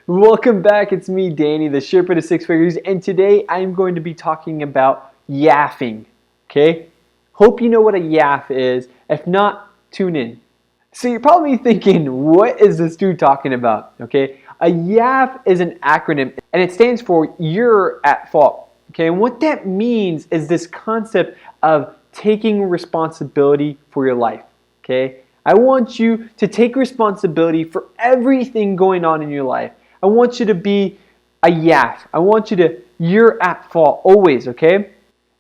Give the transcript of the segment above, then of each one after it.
Welcome back. It's me, Danny, the Sherpa to Six Figures, and today I'm going to be talking about yaffing. Okay? Hope you know what a YAF is. If not, tune in. So you're probably thinking, what is this dude talking about? Okay? A YAF is an acronym, and it stands for You're at Fault. Okay? And what that means is this concept of taking responsibility for your life. Okay? I want you to take responsibility for everything going on in your life. I want you to be a YAF. I want you to, you're at fault always, okay?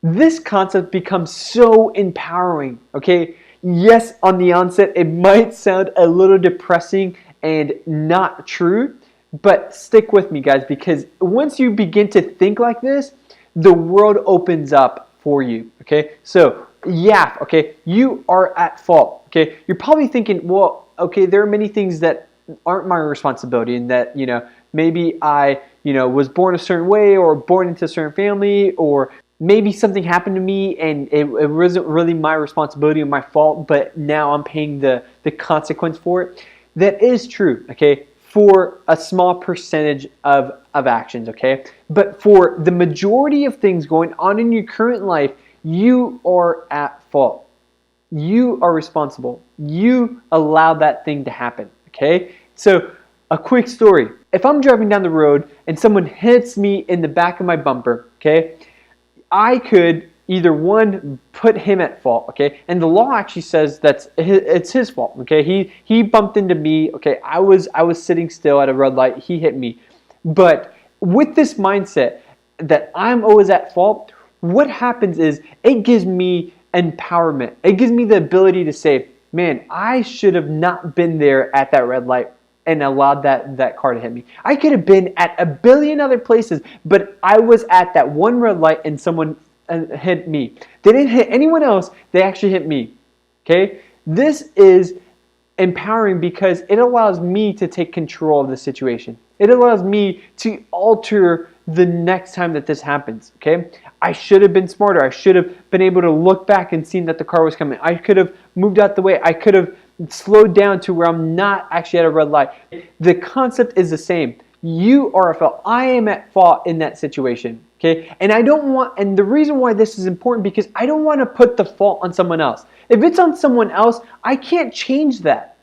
This concept becomes so empowering, okay? Yes, on the onset, it might sound a little depressing and not true, but stick with me, guys, because once you begin to think like this, the world opens up for you, okay? So, YAF, okay, you are at fault, okay? You're probably thinking, well, okay, there are many things that aren't my responsibility and that, maybe I, was born a certain way or born into a certain family, or maybe something happened to me and it wasn't really my responsibility or my fault, but now I'm paying the consequence for it. That is true, okay, for a small percentage of actions, okay? But for the majority of things going on in your current life, you are at fault. You are responsible. You allowed that thing to happen, okay? So, a quick story. If I'm driving down the road and someone hits me in the back of my bumper, okay, I could either one, put him at fault, okay, and the law actually says it's his fault, okay. He bumped into me, okay. I was sitting still at a red light. He hit me, but with this mindset that I'm always at fault, what happens is it gives me empowerment. It gives me the ability to say, man, I should have not been there at that red light and allowed that car to hit me. I could have been at a billion other places, but I was at that one red light and someone hit me. They didn't hit anyone else, they actually hit me. Okay? This is empowering because it allows me to take control of the situation. It allows me to alter the next time that this happens, okay? I should have been smarter. I should have been able to look back and seen that the car was coming. I could have moved out the way. I could have slowed down to where I'm not actually at a red light. The concept is the same. You are at fault. I am at fault in that situation, okay? And and the reason why this is important because I don't want to put the fault on someone else. If it's on someone else, I can't change that.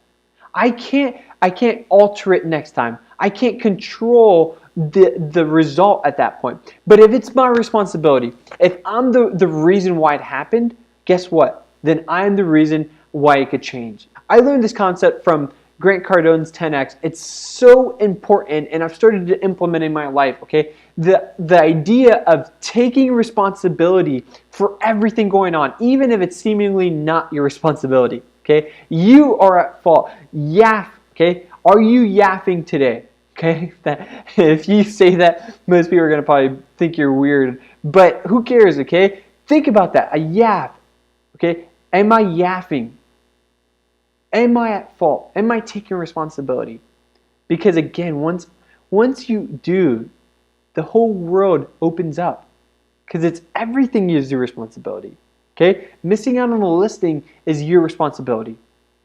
I can't alter it next time. I can't control the result at that point. But if it's my responsibility, if I'm the reason why it happened, guess what? Then I'm the reason why it could change. I learned this concept from Grant Cardone's 10X. It's so important, and I've started to implement in my life, okay? The idea of taking responsibility for everything going on, even if it's seemingly not your responsibility, okay? You are at fault. YAF, okay? Are you yaffing today? Okay, if you say that, most people are going to probably think you're weird, but who cares, okay? Think about that, a YAF, okay? Am I yaffing? Am I at fault? Am I taking responsibility? Because again, once you do, the whole world opens up because it's everything is your responsibility, okay? Missing out on a listing is your responsibility,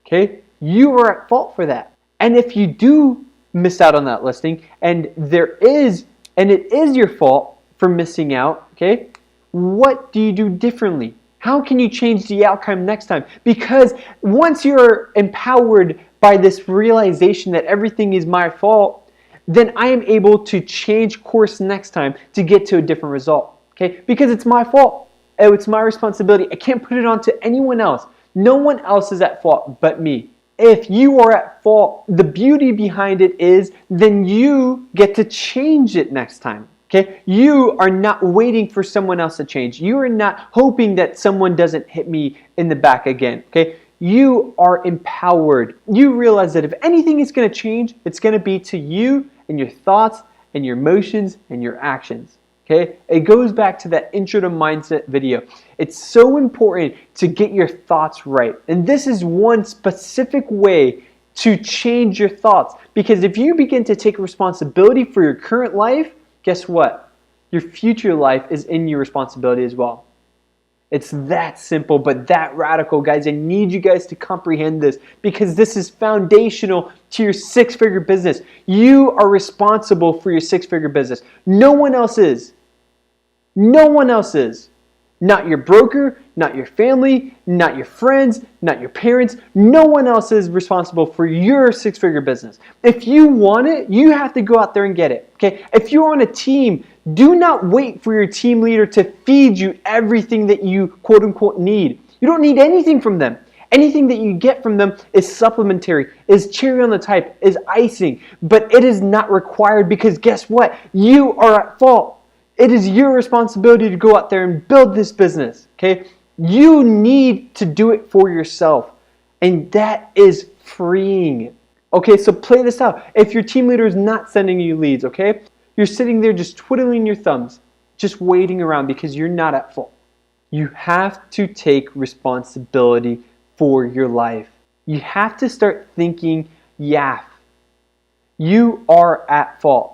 okay? You are at fault for that. And if you do miss out on that listing and it is your fault for missing out, okay? What do you do differently? How can you change the outcome next time? Because once you're empowered by this realization that everything is my fault, then I am able to change course next time to get to a different result, okay? Because it's my fault. It's my responsibility. I can't put it on to anyone else. No one else is at fault but me. If you are at fault, the beauty behind it is then you get to change it next time. Okay? You are not waiting for someone else to change. You are not hoping that someone doesn't hit me in the back again. Okay? You are empowered. You realize that if anything is going to change, it's going to be to you and your thoughts and your emotions and your actions. Okay? It goes back to that intro to mindset video. It's so important to get your thoughts right. And this is one specific way to change your thoughts. Because if you begin to take responsibility for your current life, guess what? Your future life is in your responsibility as well. It's that simple, but that radical, guys. I need you guys to comprehend this because this is foundational to your six-figure business. You are responsible for your six-figure business. No one else is. No one else is. Not your broker, not your family, not your friends, not your parents. No one else is responsible for your six-figure business. If you want it, you have to go out there and get it. Okay? If you're on a team, do not wait for your team leader to feed you everything that you quote unquote need. You don't need anything from them. Anything that you get from them is supplementary, is cherry on the top, is icing, but it is not required because guess what? You are at fault. It is your responsibility to go out there and build this business, okay? You need to do it for yourself, and that is freeing. Okay, so play this out. If your team leader is not sending you leads, okay, you're sitting there just twiddling your thumbs, just waiting around because you're not at fault. You have to take responsibility for your life. You have to start thinking YAF. You are at fault.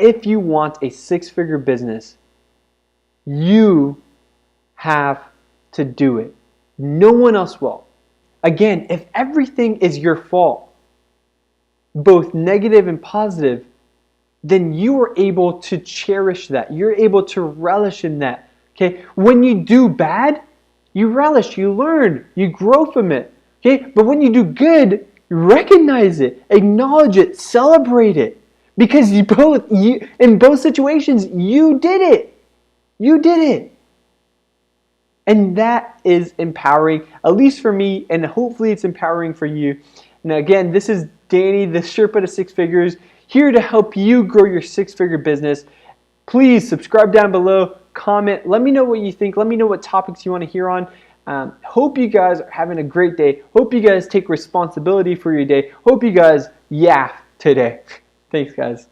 If you want a six-figure business, you have to do it. No one else will. Again, if everything is your fault, both negative and positive, then you are able to cherish that. You're able to relish in that. Okay? When you do bad, you relish, you learn, you grow from it. Okay? But when you do good, recognize it, acknowledge it, celebrate it. Because in both situations, you did it. You did it. And that is empowering, at least for me, and hopefully it's empowering for you. And again, this is Danny, the Sherpa to Six Figures, here to help you grow your six-figure business. Please subscribe down below, comment, let me know what you think, let me know what topics you want to hear on. Hope you guys are having a great day. Hope you guys take responsibility for your day. Hope you guys YAF today. Thanks, guys.